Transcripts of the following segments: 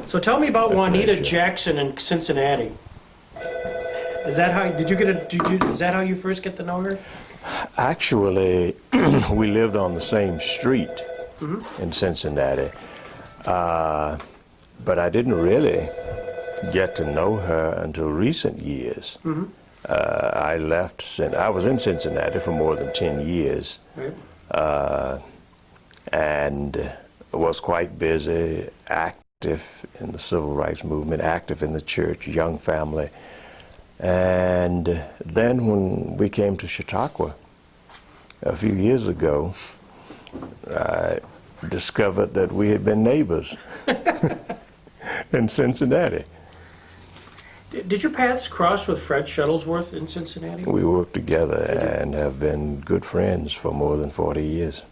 So tell me about Juanita pleasure. Jackson in Cincinnati. Is that how is that how you first get to know her? Actually, we lived on the same street in Cincinnati, but I didn't really get to know her until recent years. I was in Cincinnati for more than 10 years, Right. and was quite busy, active in the civil rights movement, active in the church, young family. And then when we came to Chautauqua a few years ago, I discovered that we had been neighbors in Cincinnati. Did your paths cross with Fred Shuttlesworth in Cincinnati? We worked together and have been good friends for more than 40 years.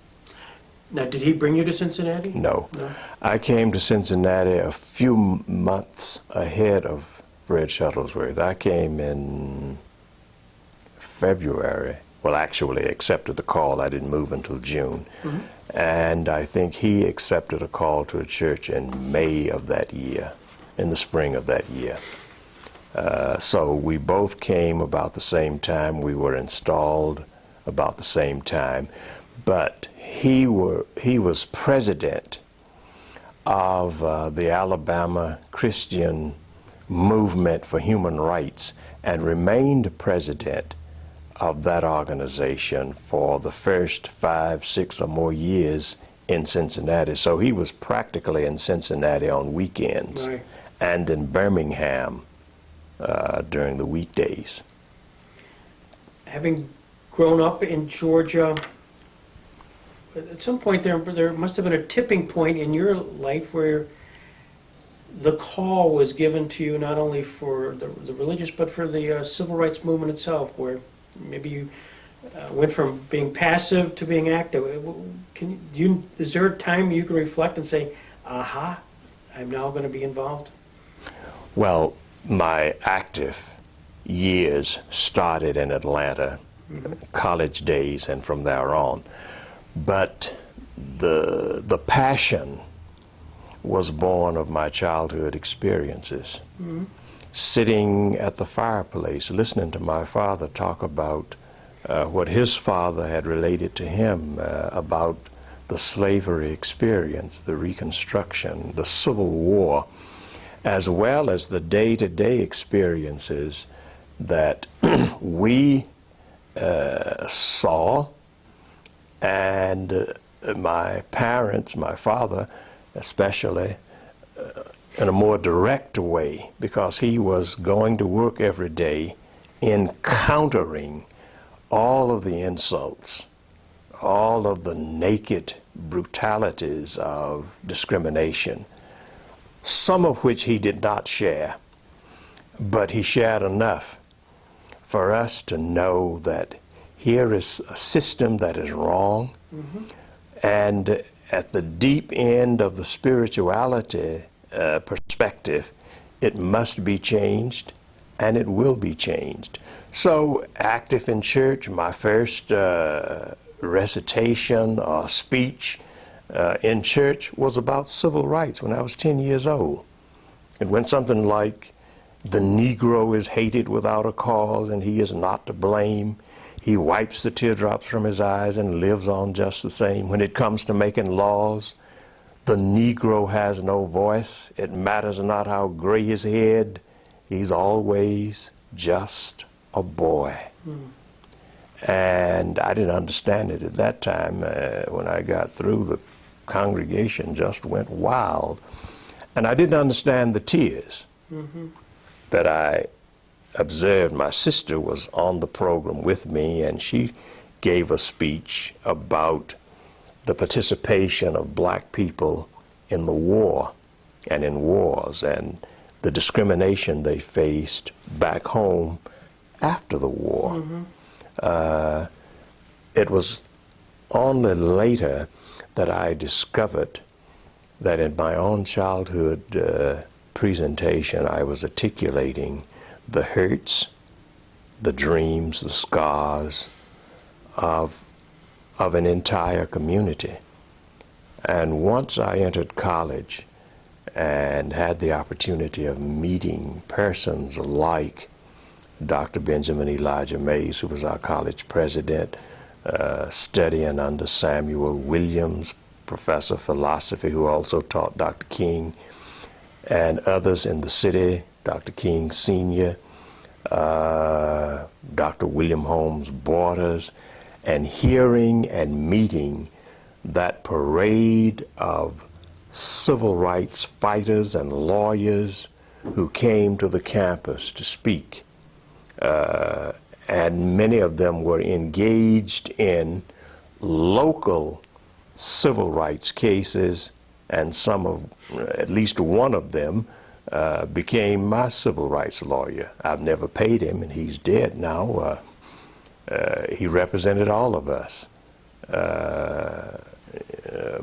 Now, did he bring you to Cincinnati? No. No. I came to Cincinnati a few months ahead of Fred Shuttlesworth. I came in February. Well, actually accepted the call. I didn't move until June. And I think he accepted a call to a church in May of that year, in the spring of that year. So we both came about the same time. We were installed about the same time. But he was president of the Alabama Christian Movement for Human Rights and remained president of that organization for the first 5, 6 or more years in Cincinnati. So he was practically in Cincinnati on weekends. Right. And in Birmingham during the weekdays. Having grown up in Georgia, at some point there must have been a tipping point in your life where the call was given to you not only for the religious but for the civil rights movement itself, where maybe you went from being passive to being active. Is there a time you can reflect and say, aha, I'm now going to be involved? Well, my active years started in Atlanta, college days, and from there on. But the passion was born of my childhood experiences. Sitting at the fireplace, listening to my father talk about what his father had related to him about the slavery experience, the Reconstruction, the Civil War, as well as the day-to-day experiences that we saw, and my parents, my father especially, in a more direct way, because he was going to work every day encountering all of the insults, all of the naked brutalities of discrimination, some of which he did not share, but he shared enough for us to know that here is a system that is wrong, and at the deep end of the spirituality perspective, it must be changed, and it will be changed. So, active in church, my first recitation or speech in church was about civil rights when I was 10 years old. It went something like, the Negro is hated without a cause and he is not to blame. He wipes the teardrops from his eyes and lives on just the same. When it comes to making laws, the Negro has no voice. It matters not how gray his head, he's always just a boy. And I didn't understand it at that time. When I got through, the congregation just went wild. And I didn't understand the tears that I observed. My sister was on the program with me, and she gave a speech about the participation of black people in the war and in wars and the discrimination they faced back home after the war. It was only later that I discovered that in my own childhood presentation I was articulating the hurts, the dreams, the scars of an entire community. And once I entered college, and had the opportunity of meeting persons like Dr. Benjamin Elijah Mays, who was our college president, studying under Samuel Williams, professor of philosophy, who also taught Dr. King, and others in the city, Dr. King Sr., Dr. William Holmes Borders, and hearing and meeting that parade of civil rights fighters and lawyers who came to the campus to speak. And many of them were engaged in local civil rights cases, and at least one of them, became my civil rights lawyer. I've never paid him, and he's dead now. He represented all of us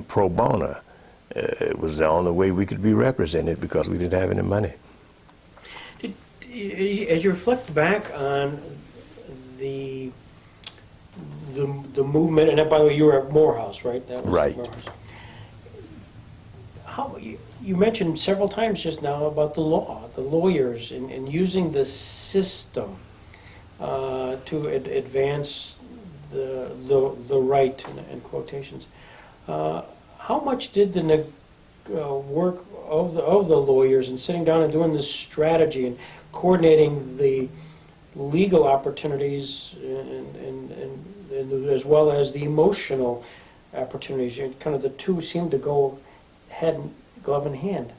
pro bono. It was the only way we could be represented because we didn't have any money. As you reflect back on the movement, and by the way, you were at Morehouse, right? That was Right. Morehouse. You mentioned several times just now about the law, the lawyers, and using the system to advance the right, in quotations. How much did the work of the lawyers and sitting down and doing this strategy and coordinating the legal opportunities and as well as the emotional opportunities, kind of the two seem to go glove in hand?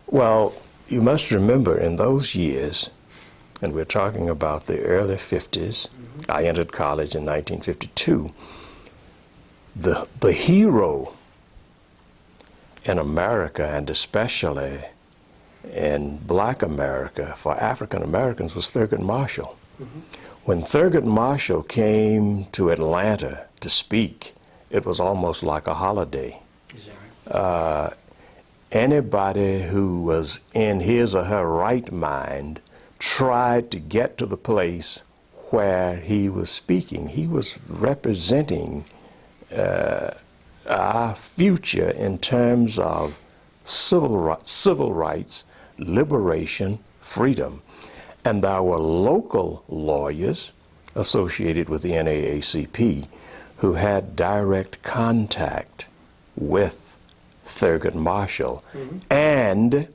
Well, you must remember in those years, and we're talking about the early 50s, I entered college in 1952, the hero in America, and especially in Black America for African Americans, was Thurgood Marshall. When Thurgood Marshall came to Atlanta to speak, it was almost like a holiday. Is that right? Anybody who was in his or her right mind tried to get to the place where he was speaking. He was representing our future in terms of civil rights, liberation, freedom. And there were local lawyers associated with the NAACP who had direct contact with Thurgood Marshall. And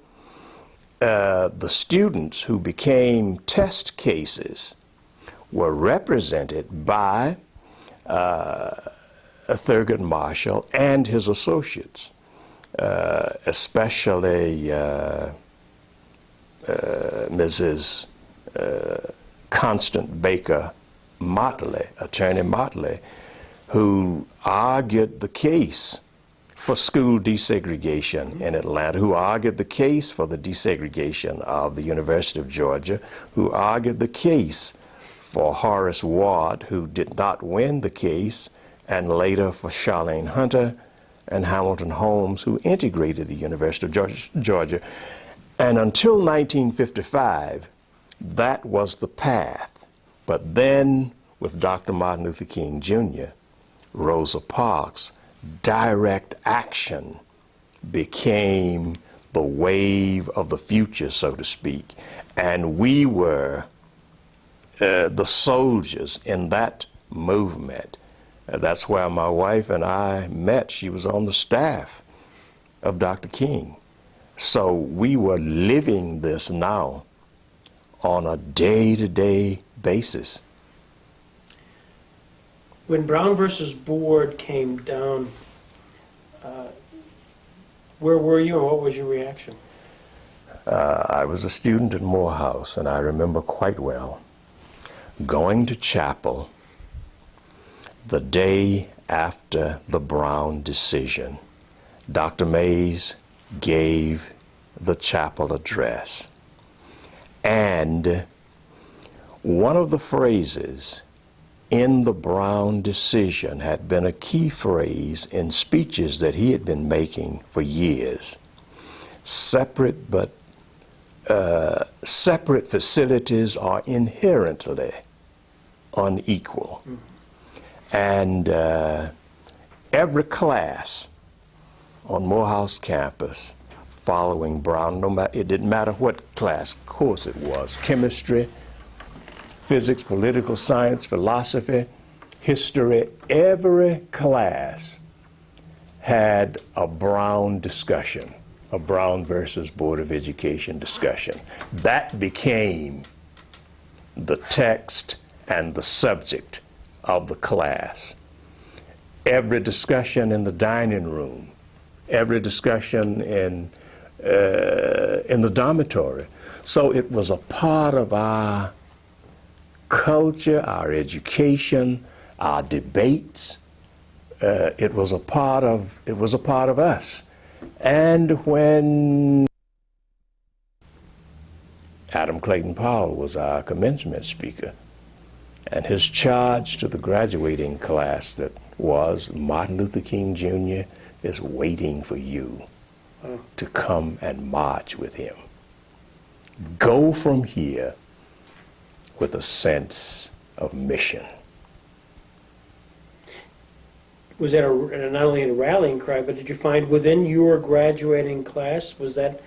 the students who became test cases were represented by Thurgood Marshall and his associates, especially Mrs. Constant Baker Motley, Attorney Motley, who argued the case for school desegregation in Atlanta, who argued the case for the desegregation of the University of Georgia, who argued the case for Horace Ward, who did not win the case, and later for Charlene Hunter and Hamilton Holmes, who integrated the University of Georgia. And until 1955, that was the path. But then, with Dr. Martin Luther King Jr., Rosa Parks, direct action became the wave of the future, so to speak. And we were the soldiers in that movement. That's where my wife and I met. She was on the staff of Dr. King. So we were living this now on a day-to-day basis. When Brown versus Board came down, where were you and what was your reaction? I was a student at Morehouse, and I remember quite well going to chapel the day after the Brown decision. Dr. Mays gave the chapel address. And one of the phrases in the Brown decision had been a key phrase in speeches that he had been making for years. Separate facilities are inherently unequal. And every class on Morehouse campus following Brown. No matter, it didn't matter what class course it was: chemistry, physics, political science, philosophy, history. Every class had a Brown discussion, a Brown versus Board of Education discussion. That became the text and the subject of the class. Every discussion in the dining room, every discussion in the dormitory. So it was a part of our culture, our education, our debates. It was a part of us. And when Adam Clayton Powell was our commencement speaker, and his charge to the graduating class that was, Martin Luther King Jr. is waiting for you to come and march with him. Go from here with a sense of mission. Was that not only a rallying cry, but did you find within your graduating class, was that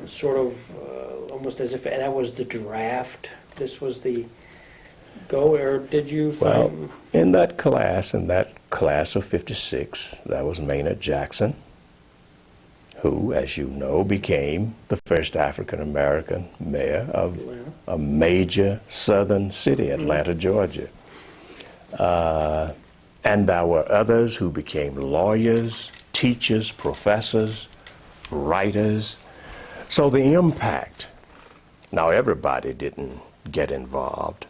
sort of almost as if that was the draft, this was the go, or did you find... Well, in that class of 56, that was Maynard Jackson, who, as you know, became the first African-American mayor of a major southern city, Atlanta, Georgia. And there were others who became lawyers, teachers, professors, writers. So the impact, now everybody didn't get involved,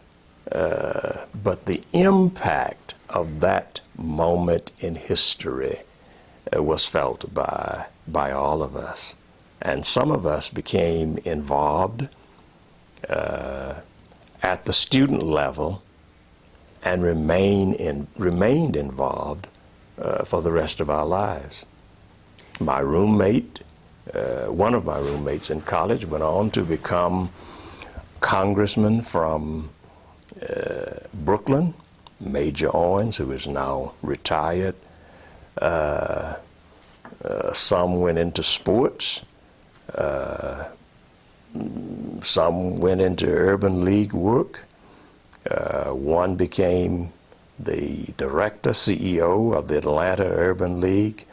but the impact of that moment in history was felt by all of us. And some of us became involved at the student level and remained involved for the rest of our lives. My roommate, one of my roommates in college, went on to become congressman from Brooklyn, Major Owens, who is now retired. Some went into sports. Some went into Urban League work. One became the director, CEO of the Atlanta Urban League.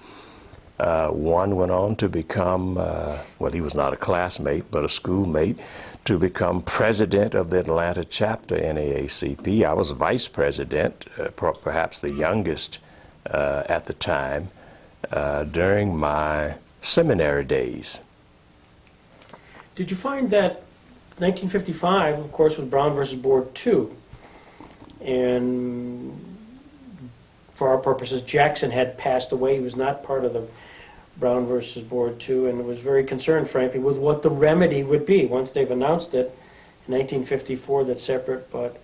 One went on to become, well, he was not a classmate, but a schoolmate, to become president of the Atlanta chapter NAACP. I was vice president, perhaps the youngest at the time, during my seminary days. Did you find that 1955, of course, was Brown versus Board 2, and for our purposes, Jackson had passed away. He was not part of the Brown versus Board 2, and was very concerned, frankly, with what the remedy would be. Once they've announced it in 1954 that separate but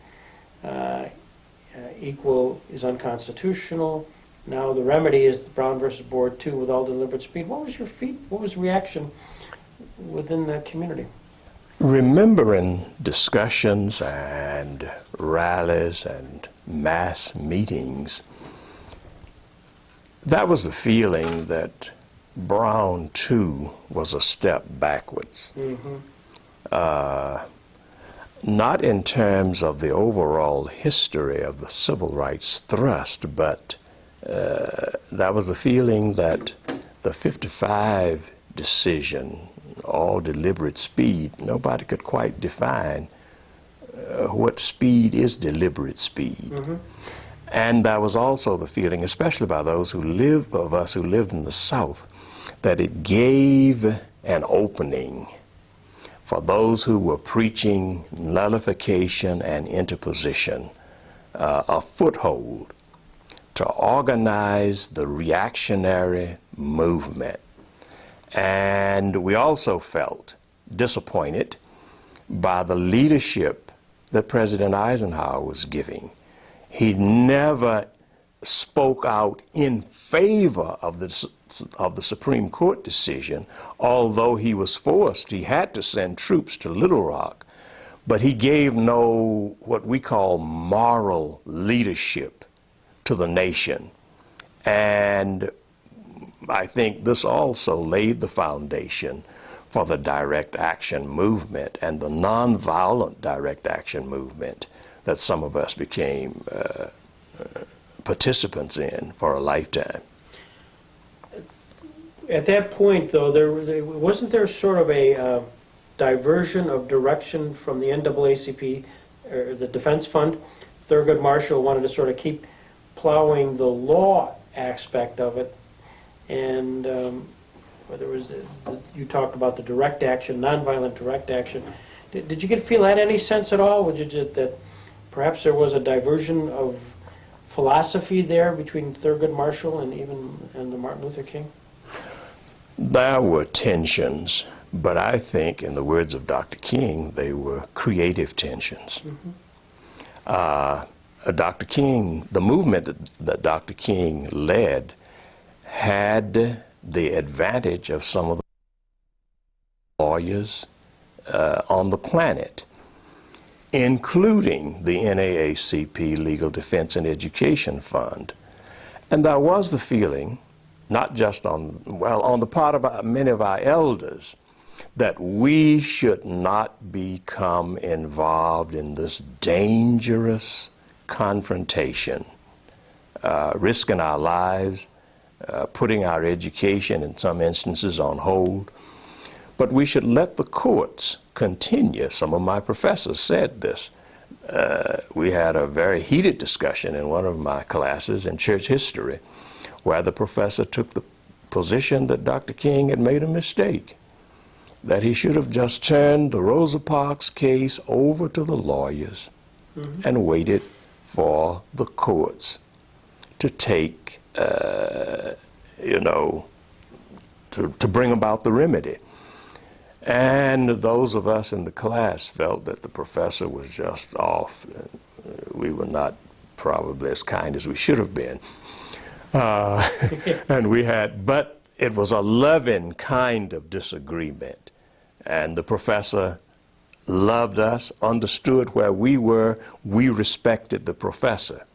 equal is unconstitutional. Now the remedy is the Brown versus Board 2 with all deliberate speed. What was what was reaction within that community? Remembering discussions and rallies and mass meetings, that was the feeling that Brown, too, was a step backwards. Not in terms of the overall history of the civil rights thrust, but that was the feeling that the 55 decision, all deliberate speed, nobody could quite define what speed is deliberate speed. And that was also the feeling, especially by those of us who lived in the South, that it gave an opening for those who were preaching nullification and interposition, a foothold to organize the reactionary movement. And we also felt disappointed by the leadership that President Eisenhower was giving. He never spoke out in favor of the Supreme Court decision, although he was forced. He had to send troops to Little Rock, but he gave no what we call moral leadership to the nation. And I think this also laid the foundation for the direct action movement and the nonviolent direct action movement that some of us became participants in for a lifetime. At that point, though, wasn't there sort of a diversion of direction from the NAACP, or the Defense Fund? Thurgood Marshall wanted to sort of keep plowing the law aspect of it, and whether it was you talked about the direct action, nonviolent direct action. Did you feel that any sense at all? Would you just that perhaps there was a diversion of philosophy there between Thurgood Marshall and the Martin Luther King? There were tensions, but I think, in the words of Dr. King, they were creative tensions. Dr. King, the movement that Dr. King led had the advantage of some of the lawyers on the planet, including the NAACP Legal Defense and Education Fund. And there was the feeling, not just on the part of many of our elders, that we should not become involved in this dangerous confrontation, risking our lives, putting our education in some instances on hold. But we should let the courts continue. Some of my professors said this. We had a very heated discussion in one of my classes in church history where the professor took the position that Dr. King had made a mistake, that he should have just turned the Rosa Parks case over to the lawyers and waited for the courts to take, to bring about the remedy. And those of us in the class felt that the professor was just off. We were not probably as kind as we should have been. But it was a loving kind of disagreement. And the professor loved us, understood where we were, we respected the professor.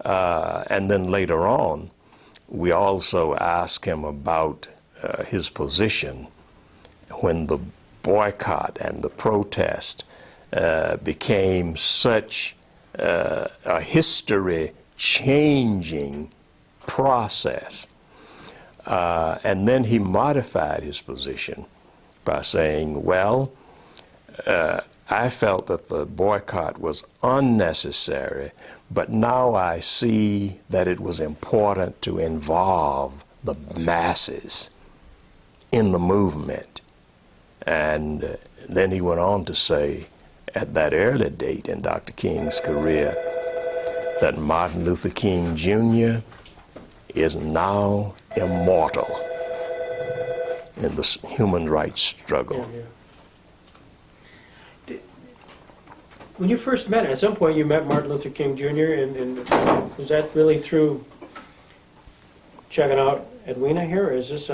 And then later on, we also asked him about his position when the boycott and the protest became such a history-changing process. And then he modified his position by saying, well, I felt that the boycott was unnecessary, but now I see that it was important to involve the masses in the movement. And then he went on to say, at that early date in Dr. King's career, that Martin Luther King Jr. is now immortal in the human rights struggle. Yeah. When you first met, at some point you met Martin Luther King Jr., and was that really through checking out Edwina here, or is this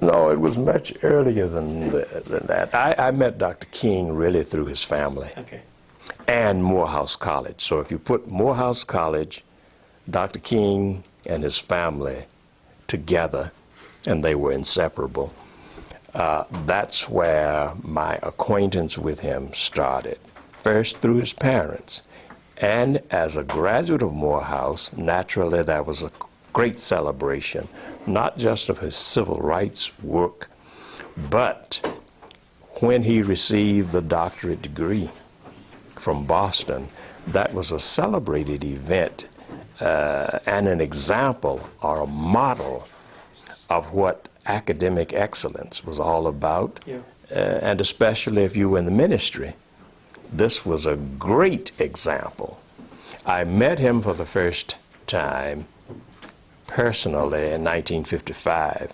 No, it was much earlier than that. I met Dr. King really through his family. Okay. And Morehouse College. So if you put Morehouse College, Dr. King and his family together, and they were inseparable, that's where my acquaintance with him started. First through his parents. And as a graduate of Morehouse, naturally there was a great celebration, not just of his civil rights work, but when he received the doctorate degree from Boston, that was a celebrated event and an example or a model of what academic excellence was all about. Yeah. And especially if you were in the ministry, this was a great example. I met him for the first time personally in 1955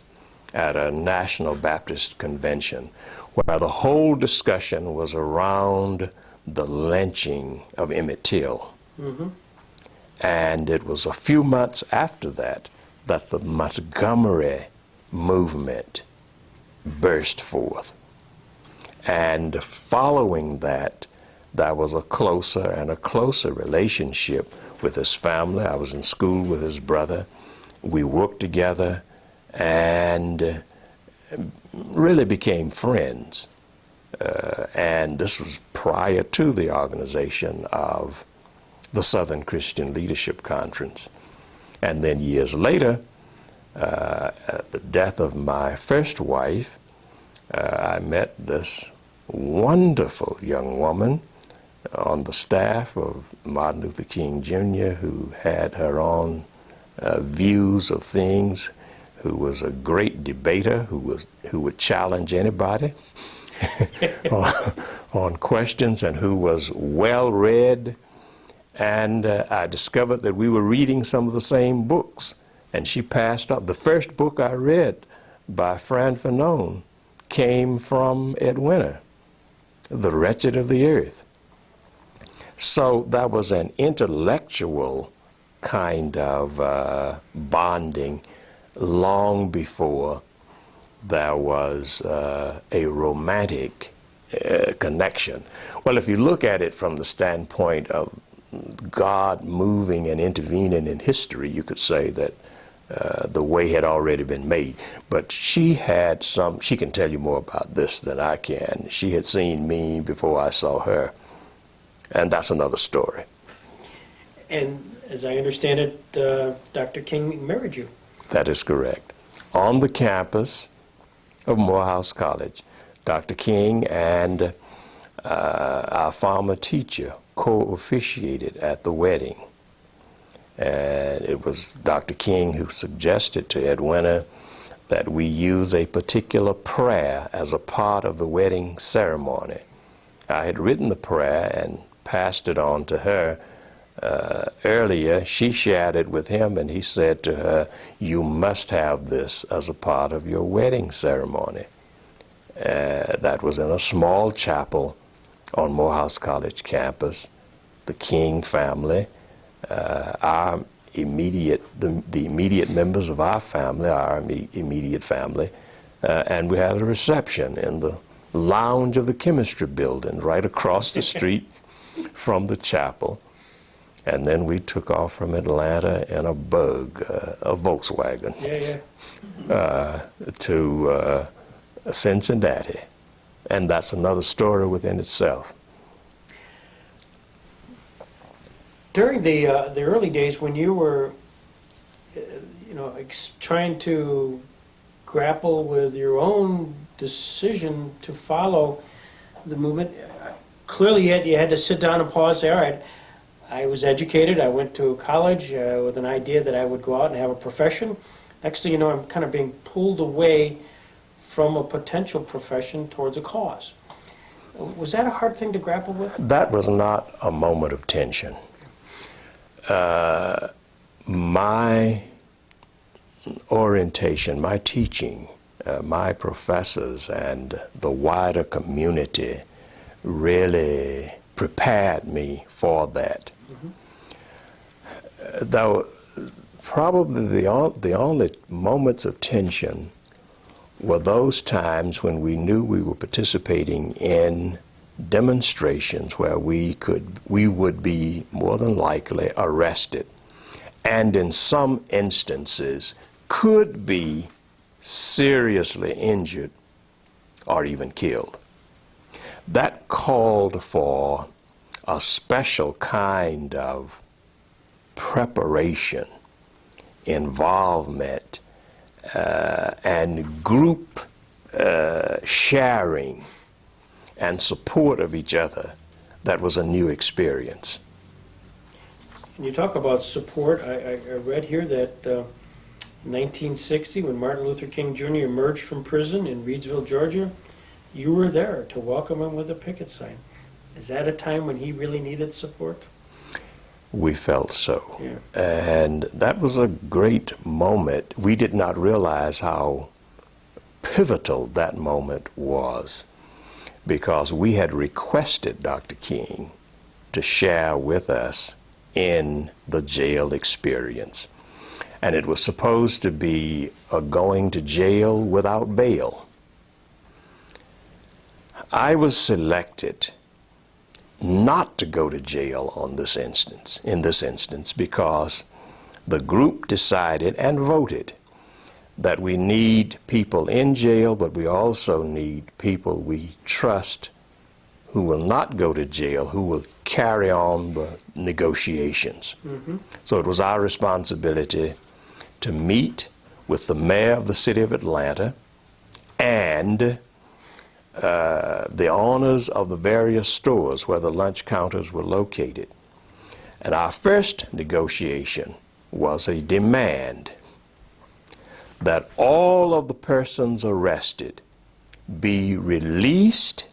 at a National Baptist Convention where the whole discussion was around the lynching of Emmett Till. And it was a few months after that that the Montgomery movement burst forth. And following that, there was a closer and a closer relationship with his family. I was in school with his brother, we worked together and really became friends. And this was prior to the organization of the Southern Christian Leadership Conference. And then years later, at the death of my first wife, I met this wonderful young woman on the staff of Martin Luther King Jr., who had her own views of things, who was a great debater, who would challenge anybody on questions, and who was well read. And I discovered that we were reading some of the same books. And she passed up. The first book I read by Fran Fanon came from Edwina, The Wretched of the Earth. So that was an intellectual kind of bonding long before there was a romantic connection. Well, if you look at it from the standpoint of God moving and intervening in history, you could say that the way had already been made. But she had she can tell you more about this than I can. She had seen me before I saw her. And that's another story. And as I understand it, Dr. King married you. That is correct. On the campus of Morehouse College, Dr. King and our former teacher co-officiated at the wedding. And it was Dr. King who suggested to Edwina that we use a particular prayer as a part of the wedding ceremony. I had written the prayer and passed it on to her earlier. She shared it with him, and he said to her, "You must have this as a part of your wedding ceremony." That was in a small chapel on Morehouse College campus. The King family, the immediate members of our family, our immediate family, and we had a reception in the lounge of the chemistry building right across the street from the chapel. And then we took off from Atlanta in a bug, a Volkswagen, to Cincinnati. And that's another story within itself. During the early days when you were, trying to grapple with your own decision to follow the movement, clearly you had to sit down and pause there. All right, I was educated. I went to college with an idea that I would go out and have a profession. Next thing you know, I'm kind of being pulled away from a potential profession towards a cause. Was that a hard thing to grapple with? That was not a moment of tension. My orientation, my teaching, my professors, and the wider community really prepared me for that. Though probably the only moments of tension were those times when we knew we were participating in demonstrations where we would be more than likely arrested, and in some instances could be seriously injured or even killed. That called for a special kind of preparation, involvement, and group sharing and support of each other. That was a new experience. And you talk about support. I read here that 1960, when Martin Luther King Jr. emerged from prison in Reidsville, Georgia, you were there to welcome him with a picket sign. Is that a time when he really needed support? We felt so. Yeah. And that was a great moment. We did not realize how pivotal that moment was, because we had requested Dr. King to share with us in the jail experience. And it was supposed to be a going to jail without bail. I was selected not to go to jail in this instance, because the group decided and voted that we need people in jail, but we also need people we trust who will not go to jail, who will carry on the negotiations. So it was our responsibility to meet with the mayor of the city of Atlanta and the owners of the various stores where the lunch counters were located. And our first negotiation was a demand that all of the persons arrested be released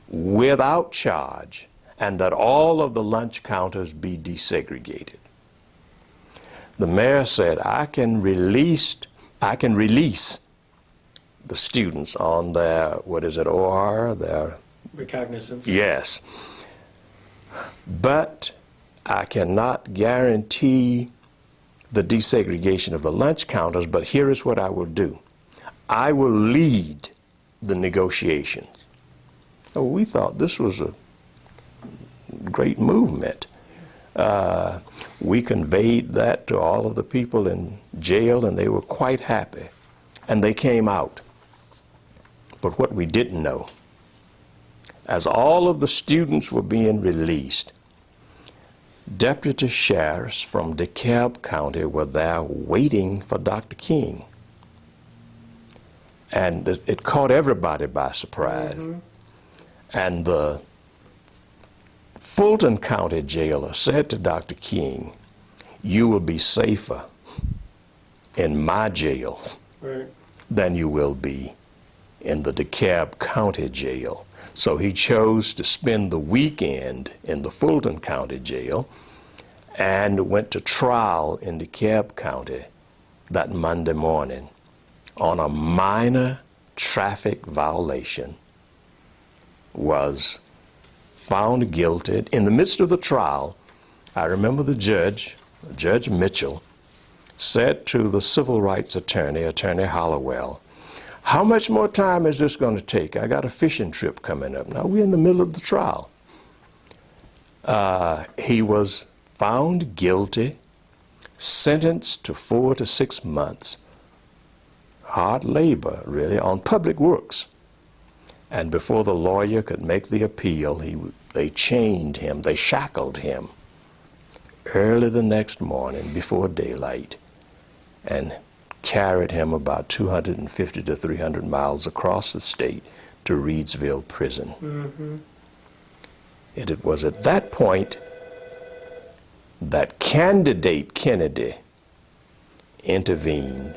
without charge, and that all of the lunch counters be desegregated. The mayor said, I can release the students on their, what is it, OR, their Recognizance. Yes. But I cannot guarantee the desegregation of the lunch counters, but here is what I will do. I will lead the negotiations. Oh, we thought this was a great movement. We conveyed that to all of the people in jail, and they were quite happy. And they came out. But what we didn't know, as all of the students were being released, deputy sheriffs from DeKalb County were there waiting for Dr. King. And it caught everybody by surprise. And the Fulton County jailer said to Dr. King, you will be safer in my jail than you will be in the DeKalb County jail. So he chose to spend the weekend in the Fulton County jail and went to trial in DeKalb County that Monday morning on a minor traffic violation, was found guilty. In the midst of the trial, I remember the judge, Judge Mitchell, said to the civil rights attorney, Attorney Hollowell, how much more time is this going to take? I got a fishing trip coming up. Now, we're in the middle of the trial. He was found guilty, sentenced to 4 to 6 months, hard labor, really, on public works. And before the lawyer could make the appeal, they chained him, they shackled him early the next morning before daylight and carried him about 250 to 300 miles across the state to Reidsville Prison. It was at that point that candidate Kennedy intervened.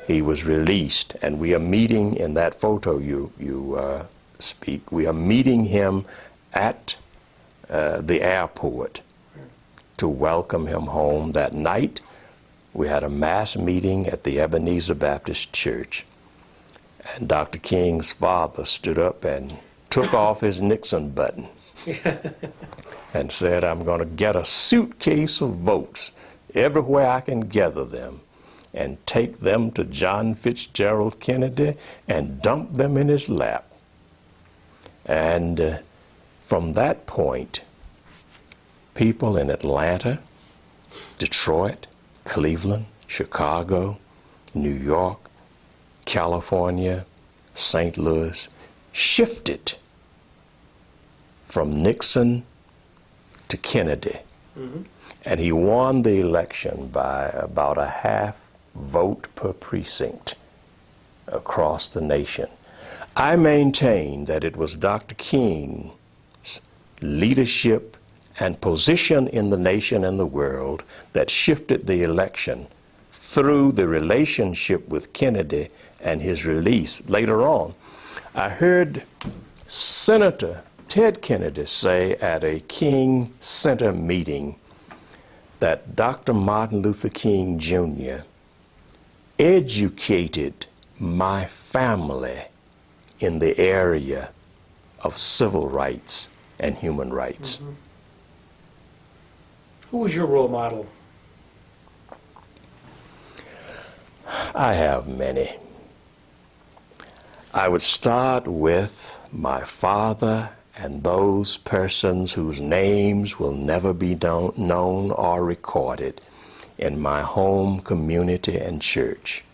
He was released, and we are meeting in that photo you speak. We are meeting him at the airport to welcome him home. That night, we had a mass meeting at the Ebenezer Baptist Church, and Dr. King's father stood up and took off his Nixon button and said, I'm going to get a suitcase of votes everywhere I can gather them and take them to John Fitzgerald Kennedy and dump them in his lap. And from that point, people in Atlanta, Detroit, Cleveland, Chicago, New York, California, St. Louis, shifted from Nixon to Kennedy. And he won the election by about a half vote per precinct across the nation. I maintain that it was Dr. King's leadership and position in the nation and the world that shifted the election through the relationship with Kennedy and his release. Later on, I heard Senator Ted Kennedy say at a King Center meeting that Dr. Martin Luther King Jr. educated my family in the area of civil rights and human rights. Who was your role model? I have many. I would start with my father and those persons whose names will never be known or recorded. in my home community and church.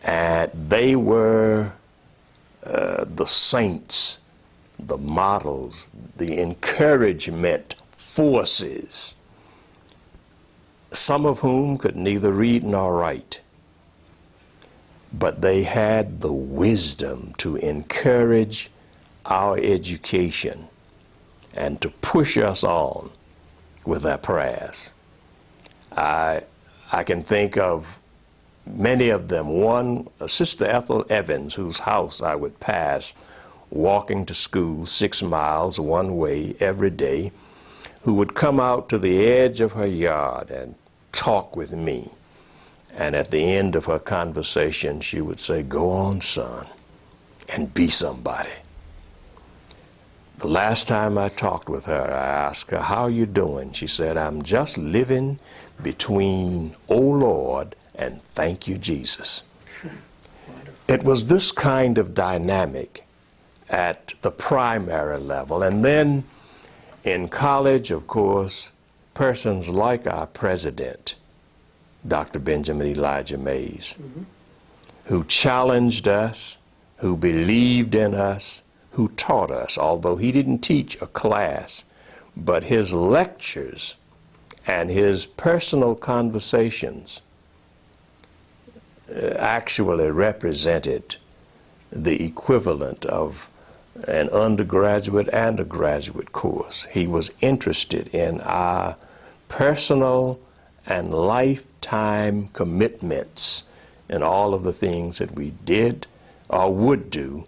And they were the saints, the models, the encouragement forces, some of whom could neither read nor write, but they had the wisdom to encourage our education and to push us on with their prayers. I can think of many of them. One, Sister Ethel Evans, whose house I would pass walking to school 6 miles one way every day, who would come out to the edge of her yard and talk with me. And at the end of her conversation, she would say, "Go on, son, and be somebody." The last time I talked with her, I asked her, "How are you doing?" She said, "I'm just living between, oh Lord, and thank you, Jesus." It was this kind of dynamic at the primary level. And then in college, of course, persons like our president, Dr. Benjamin Elijah Mays, who challenged us, who believed in us, who taught us, although he didn't teach a class, but his lectures and his personal conversations actually represented the equivalent of an undergraduate and a graduate course. He was interested in our personal and lifetime commitments in all of the things that we did or would do,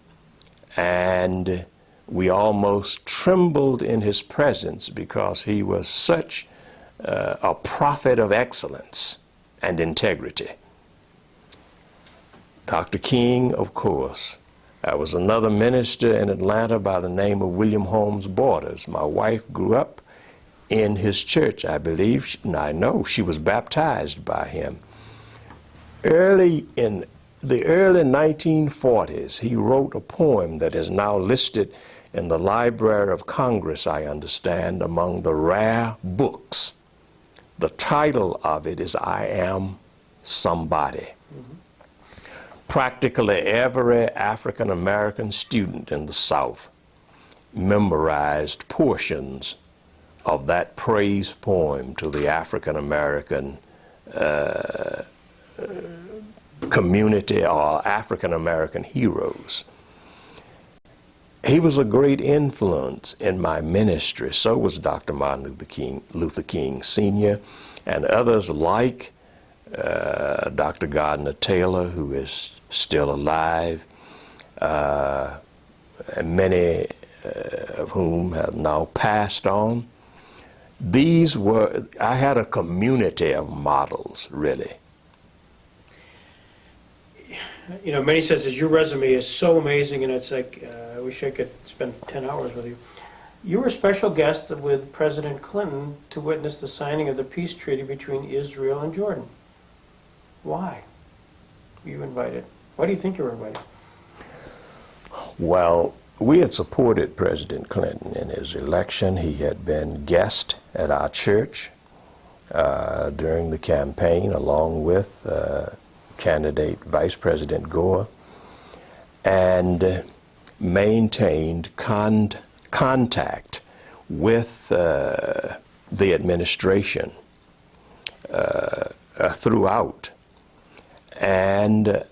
and we almost trembled in his presence because he was such a prophet of excellence and integrity. Dr. King, of course. I was another minister in Atlanta by the name of William Holmes Borders. My wife grew up in his church, I believe, and I know she was baptized by him. Early in the early 1940s, he wrote a poem that is now listed in the Library of Congress, I understand, among the rare books. The title of it is "I Am Somebody." Practically every African American student in the South memorized portions of that praise poem to the African American community or African American heroes. He was a great influence in my ministry. So was Dr. Martin Luther King Sr. and others like Dr. Gardner Taylor, who is still alive, and many of whom have now passed on. I had a community of models, really. You know, many says your resume is so amazing, and it's like, I wish I could spend 10 hours with you. You were a special guest with President Clinton to witness the signing of the peace treaty between Israel and Jordan. Why were you invited? Why do you think you were invited? Well, we had supported President Clinton in his election. He had been guest at our church during the campaign, along with candidate Vice President Gore, and maintained contact with the administration throughout. And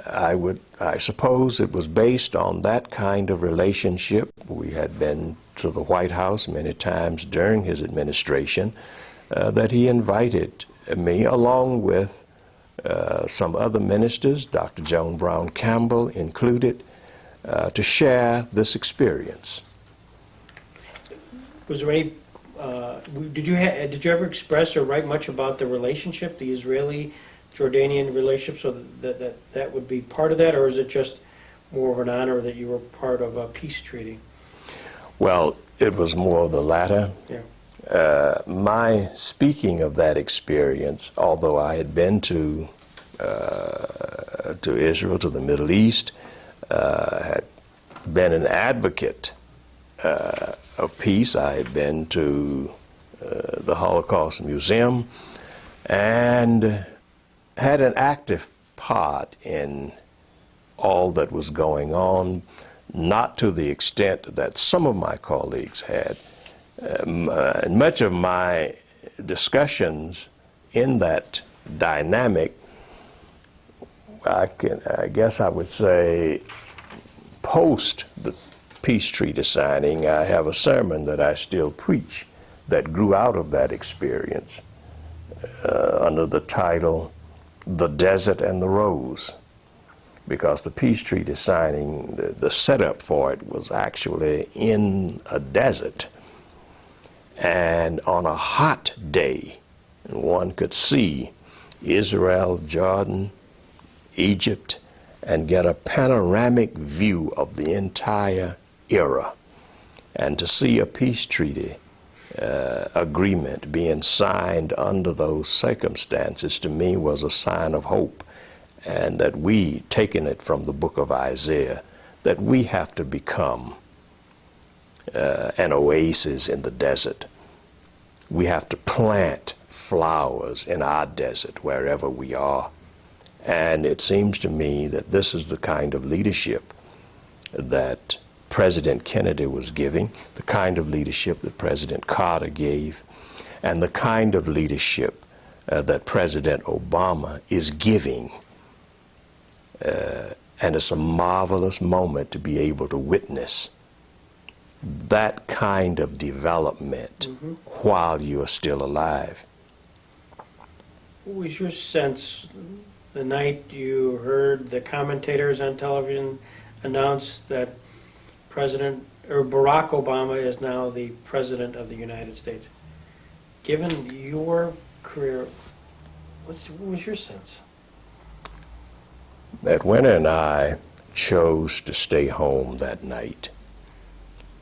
I suppose it was based on that kind of relationship. We had been to the White House many times during his administration that he invited me, along with some other ministers, Dr. Joan Brown Campbell included, to share this experience. Was there any, did you ever express or write much about the relationship, the Israeli-Jordanian relationship, so that would be part of that, or is it just more of an honor that you were part of a peace treaty? Well, it was more of the latter. Yeah. My speaking of that experience, although I had been to Israel, to the Middle East, had been an advocate of peace. I had been to the Holocaust Museum, and had an active part in all that was going on, not to the extent that some of my colleagues had. Much of my discussions in that dynamic, I guess I would say, post the peace treaty signing, I have a sermon that I still preach that grew out of that experience under the title, "The Desert and the Rose," because the peace treaty signing, the setup for it was actually in a desert. And on a hot day, one could see Israel, Jordan, Egypt, and get a panoramic view of the entire era. And to see a peace treaty agreement being signed under those circumstances, to me, was a sign of hope. And that we, taking it from the book of Isaiah, that we have to become an oasis in the desert. We have to plant flowers in our desert wherever we are. And it seems to me that this is the kind of leadership that President Kennedy was giving, the kind of leadership that President Carter gave, and the kind of leadership that President Obama is giving. And it's a marvelous moment to be able to witness that kind of development while you are still alive. What was your sense the night you heard the commentators on television announce that Barack Obama is now the President of the United States? Given your career, what was your sense? That Winter and I chose to stay home that night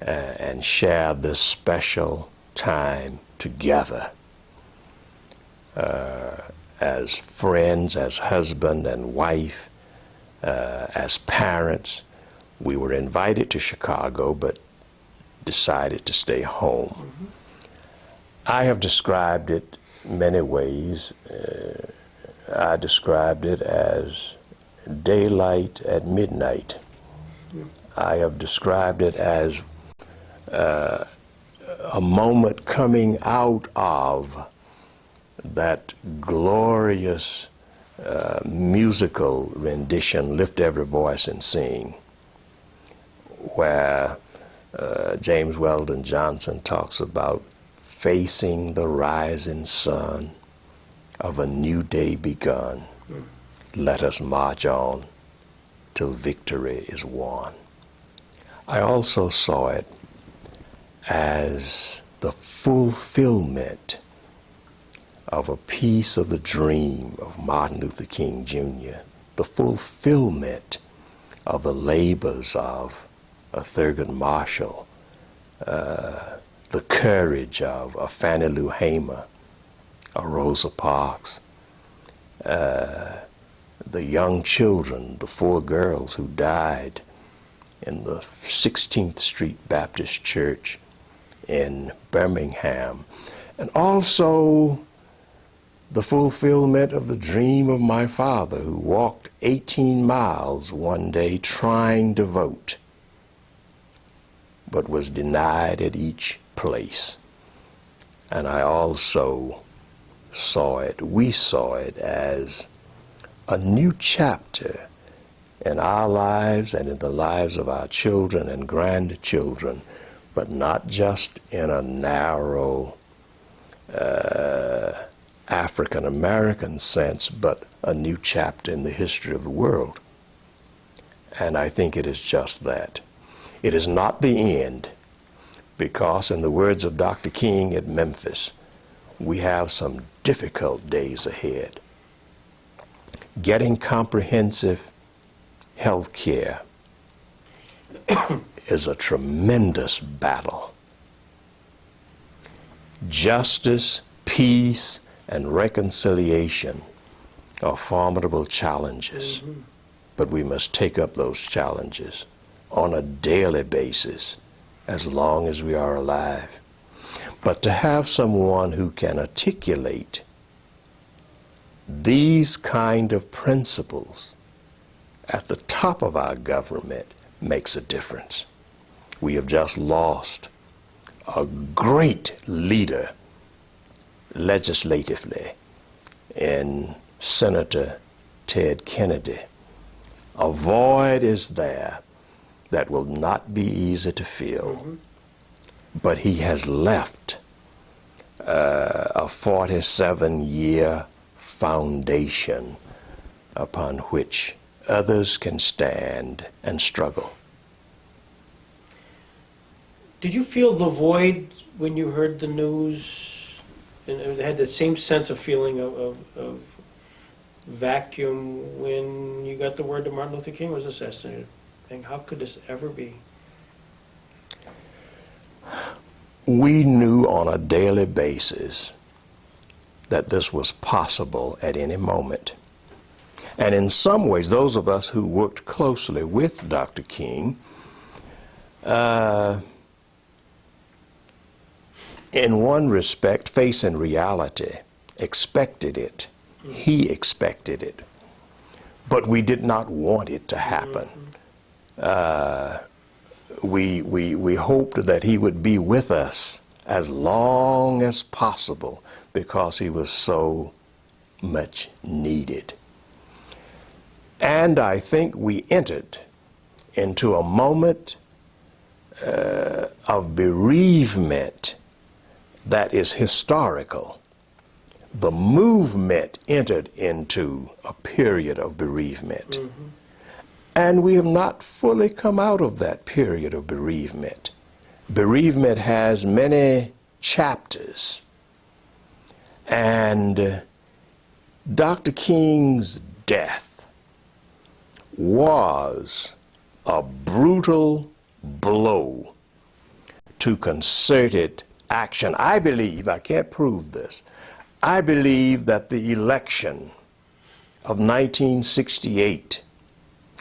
and share this special time together as friends, as husband and wife, as parents. We were invited to Chicago, but decided to stay home. I have described it many ways. I described it as daylight at midnight. I have described it as a moment coming out of that glorious musical rendition, Lift Every Voice and Sing, where James Weldon Johnson talks about facing the rising sun of a new day begun. Let us march on till victory is won. I also saw it as the fulfillment of a piece of the dream of Martin Luther King Jr., the fulfillment of the labors of a Thurgood Marshall, the courage of a Fannie Lou Hamer, a Rosa Parks, the young children, the 4 girls who died in the 16th Street Baptist Church in Birmingham, and also the fulfillment of the dream of my father, who walked 18 miles one day trying to vote, but was denied at each place. And I also saw it, we saw it as a new chapter in our lives and in the lives of our children and grandchildren, but not just in a narrow African American sense, but a new chapter in the history of the world. And I think it is just that. It is not the end, because in the words of Dr. King at Memphis, we have some difficult days ahead. Getting comprehensive health care is a tremendous battle. Justice, peace, and reconciliation are formidable challenges, but we must take up those challenges on a daily basis as long as we are alive. But to have someone who can articulate these kind of principles at the top of our government makes a difference. We have just lost a great leader legislatively in Senator Ted Kennedy. A void is there that will not be easy to fill, but he has left a 47-year foundation upon which others can stand and struggle. Did you feel the void when you heard the news, and it had that same sense of feeling of vacuum when you got the word that Martin Luther King was assassinated? And how could this ever be? We knew on a daily basis that this was possible at any moment. And in some ways, those of us who worked closely with Dr. King, in one respect, facing reality, expected it. He expected it. But we did not want it to happen. We hoped that he would be with us as long as possible because he was so much needed. And I think we entered into a moment of bereavement that is historical. The movement entered into a period of bereavement. And we have not fully come out of that period of bereavement. Bereavement has many chapters. And Dr. King's death was a brutal blow to concerted action. I believe, I can't prove this, I believe that the election of 1968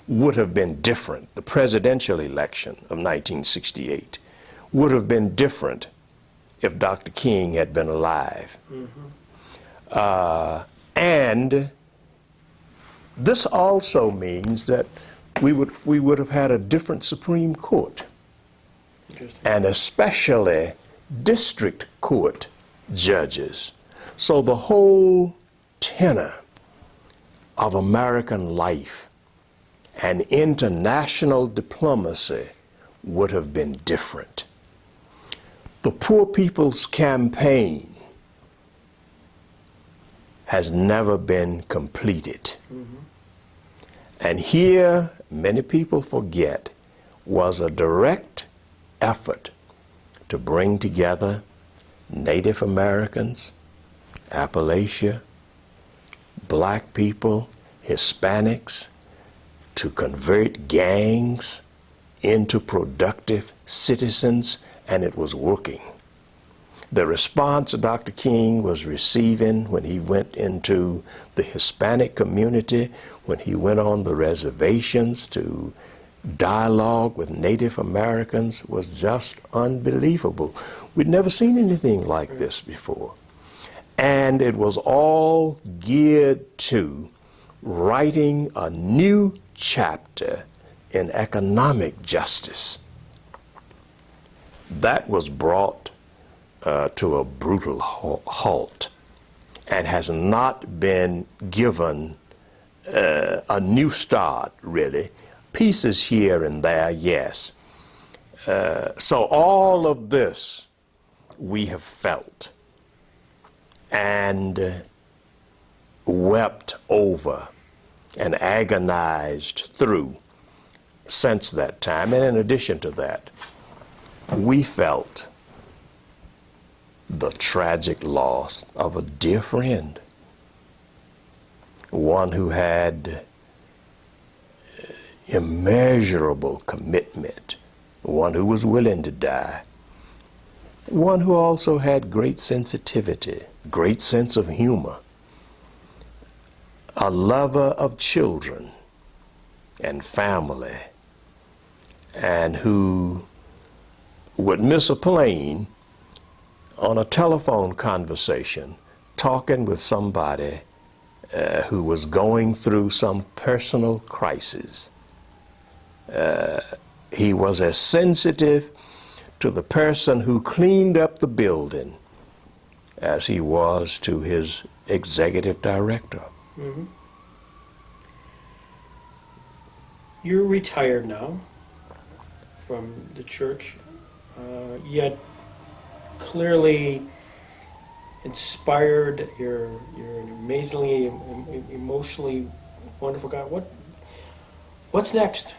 would have been different. The presidential election of 1968 would have been different if Dr. King had been alive. And this also means that we would have had a different Supreme Court, and especially district court judges. So the whole tenor of American life and international diplomacy would have been different. The Poor People's Campaign has never been completed. And here, many people forget, was a direct effort to bring together Native Americans, Appalachia, black people, Hispanics, to convert gangs into productive citizens, and it was working. The response Dr. King was receiving when he went into the Hispanic community, when he went on the reservations to dialogue with Native Americans, was just unbelievable. We'd never seen anything like this before. And it was all geared to writing a new chapter in economic justice. That was brought to a brutal halt and has not been given a new start, really. Pieces here and there, yes. So all of this we have felt and wept over and agonized through since that time. And in addition to that, we felt the tragic loss of a dear friend, one who had immeasurable commitment, one who was willing to die, one who also had great sensitivity, great sense of humor, a lover of children and family, and who would miss a plane on a telephone conversation talking with somebody who was going through some personal crisis. He was as sensitive to the person who cleaned up the building as he was to his executive director. Mm-hmm. You're retired now from the church, yet clearly inspired. You're an amazingly emotionally wonderful guy. What's next?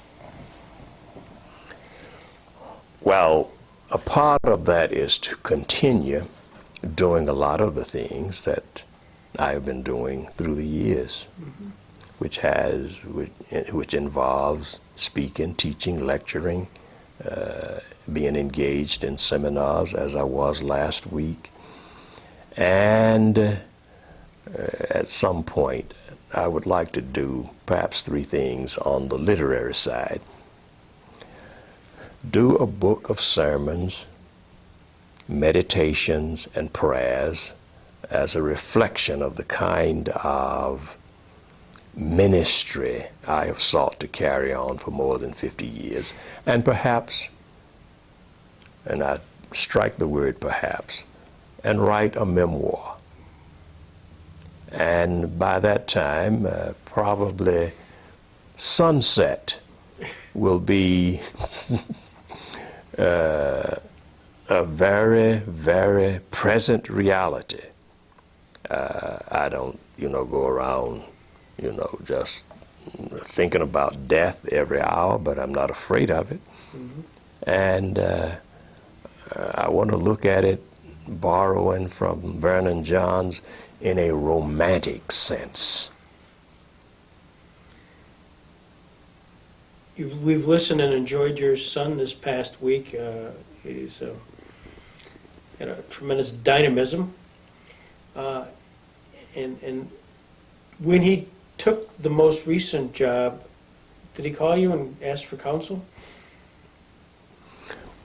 Well, a part of that is to continue doing a lot of the things that I have been doing through the years, mm-hmm. which involves speaking, teaching, lecturing, being engaged in seminars as I was last week. And at some point, I would like to do perhaps 3 things on the literary side. Do a book of sermons, meditations, and prayers as a reflection of the kind of ministry I have sought to carry on for more than 50 years. And perhaps, and I strike the word perhaps, and write a memoir. And by that time, probably sunset will be a very, very present reality. I don't, go around, just thinking about death every hour, but I'm not afraid of it. Mm-hmm. And I want to look at it, borrowing from Vernon Johns, in a romantic sense. We've listened and enjoyed your son this past week. He's had a tremendous dynamism. And when he took the most recent job, did he call you and ask for counsel?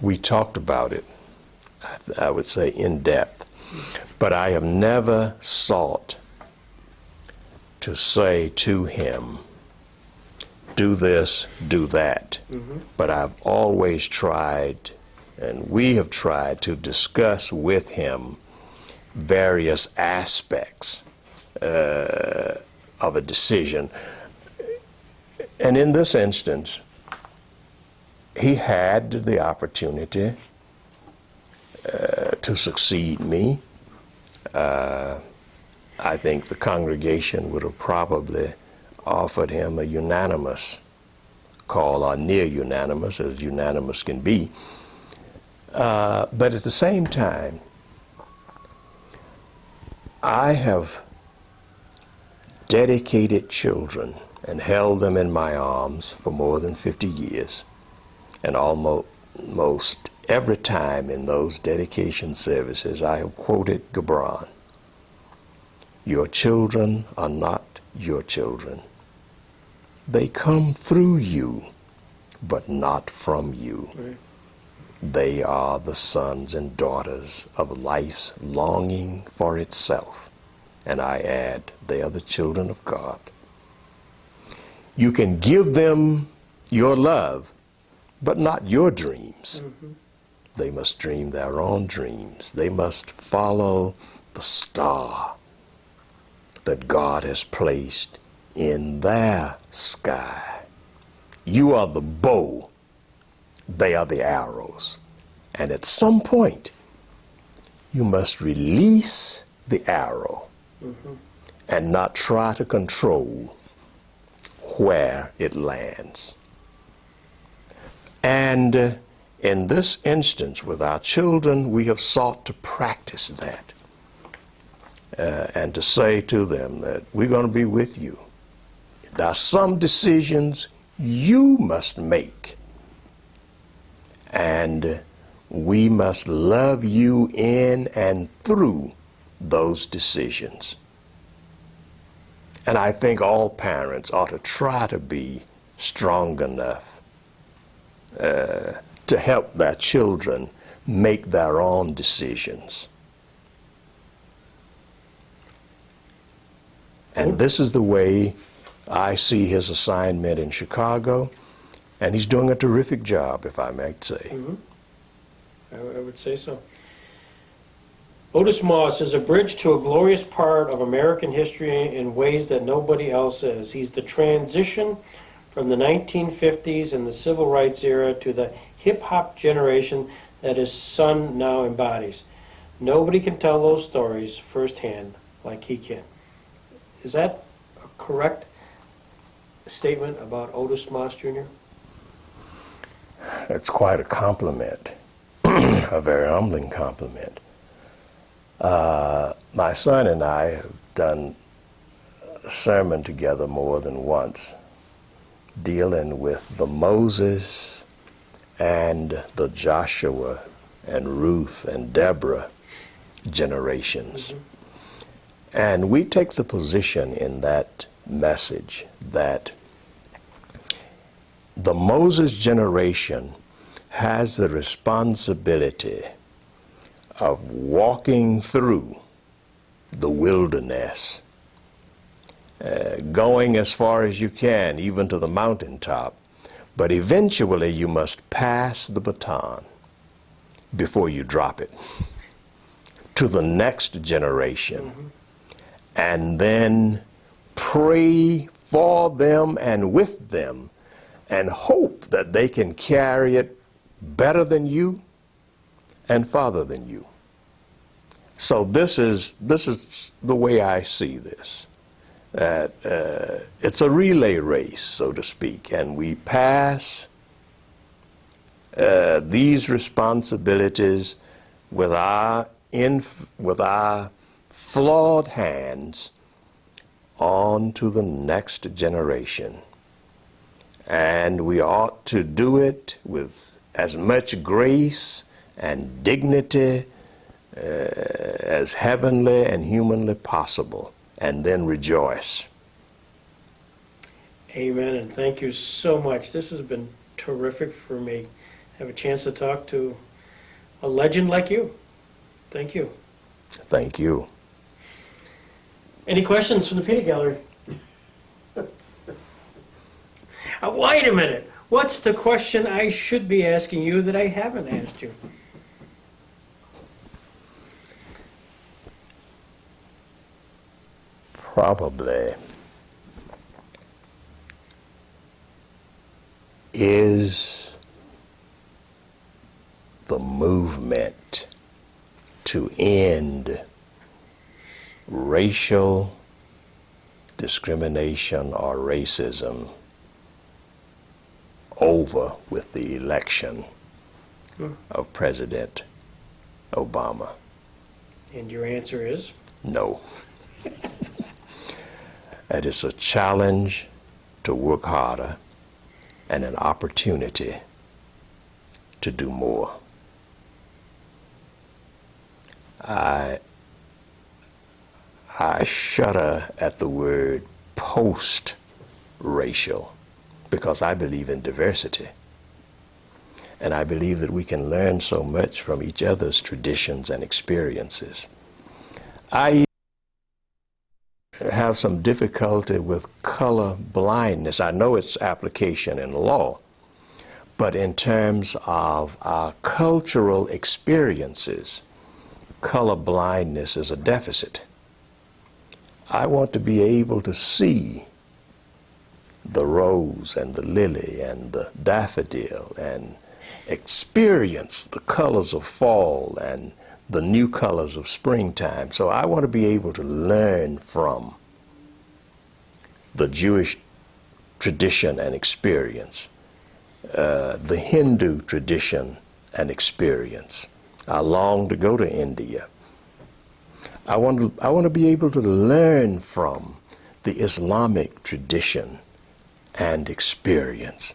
We talked about it, I would say, in depth. But I have never sought to say to him, do this, do that. Mm-hmm. But I've always tried, and we have tried to discuss with him various aspects of a decision. And in this instance, he had the opportunity to succeed me. I think the congregation would have probably offered him a unanimous call, or near unanimous, as unanimous can be. But at the same time, I have dedicated children and held them in my arms for more than 50 years. And almost every time in those dedication services, I have quoted Gibran. Your children are not your children. They come through you, but not from you. Right. They are the sons and daughters of life's longing for itself. And I add, they are the children of God. You can give them your love, but not your dreams. Mm-hmm. They must dream their own dreams. They must follow the star that God has placed in their sky. You are the bow, they are the arrows. And at some point, you must release the arrow, mm-hmm. and not try to control where it lands. And in this instance, with our children, we have sought to practice that, and to say to them that we're going to be with you. There are some decisions you must make, and we must love you in and through those decisions. And I think all parents ought to try to be strong enough to help their children make their own decisions. And this is the way I see his assignment in Chicago, and he's doing a terrific job, if I might say. Mm-hmm. I would say so. Otis Moss is a bridge to a glorious part of American history in ways that nobody else is. He's the transition from the 1950s and the civil rights era to the hip-hop generation that his son now embodies. Nobody can tell those stories firsthand like he can. Is that a correct statement about Otis Moss Jr.? It's quite a compliment, a very humbling compliment. My son and I have done a sermon together more than once, dealing with the Moses and the Joshua and Ruth and Deborah generations. Mm-hmm. And we take the position in that message that the Moses generation has the responsibility of walking through the wilderness, going as far as you can, even to the mountaintop. But eventually you must pass the baton before you drop it to the next generation. Mm-hmm. And then pray for them and with them and hope that they can carry it better than you and farther than you. So this is the way I see this. It's a relay race, so to speak, and we pass these responsibilities with our flawed hands on to the next generation. And we ought to do it with as much grace and dignity as heavenly and humanly possible, and then rejoice. Amen, and thank you so much. This has been terrific for me. Have a chance to talk to a legend like you. Thank you. Thank you. Any questions from the peanut gallery? Wait a minute. What's the question I should be asking you that I haven't asked you? Probably is the movement to end racial discrimination or racism over with the election of President Obama? And your answer is? No. It is a challenge to work harder and an opportunity to do more. I shudder at the word post-racial because I believe in diversity. And I believe that we can learn so much from each other's traditions and experiences. I have some difficulty with color blindness. I know its application in law, but in terms of our cultural experiences, color blindness is a deficit. I want to be able to see the rose and the lily and the daffodil and experience the colors of fall and the new colors of springtime. So I want to be able to learn from the Jewish tradition and experience, the Hindu tradition and experience. I long to go to India. I want to be able to learn from the Islamic tradition and experience,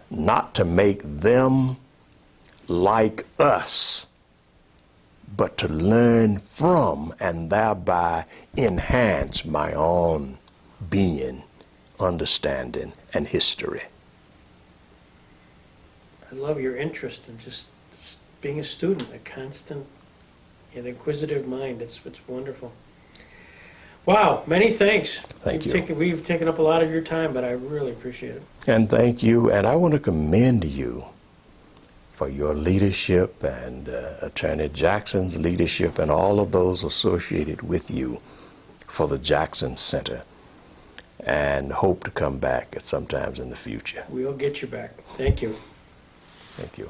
not to make them like us, but to learn from and thereby enhance my own being, understanding, and history. I love your interest in just being a student, a constant and inquisitive mind. It's wonderful. Wow, many thanks. Thank you. We've taken up a lot of your time, but I really appreciate it. And thank you. And I want to commend you for your leadership and Attorney Jackson's leadership and all of those associated with you for the Jackson Center, and hope to come back at sometimes in the future. We'll get you back. Thank you. Thank you.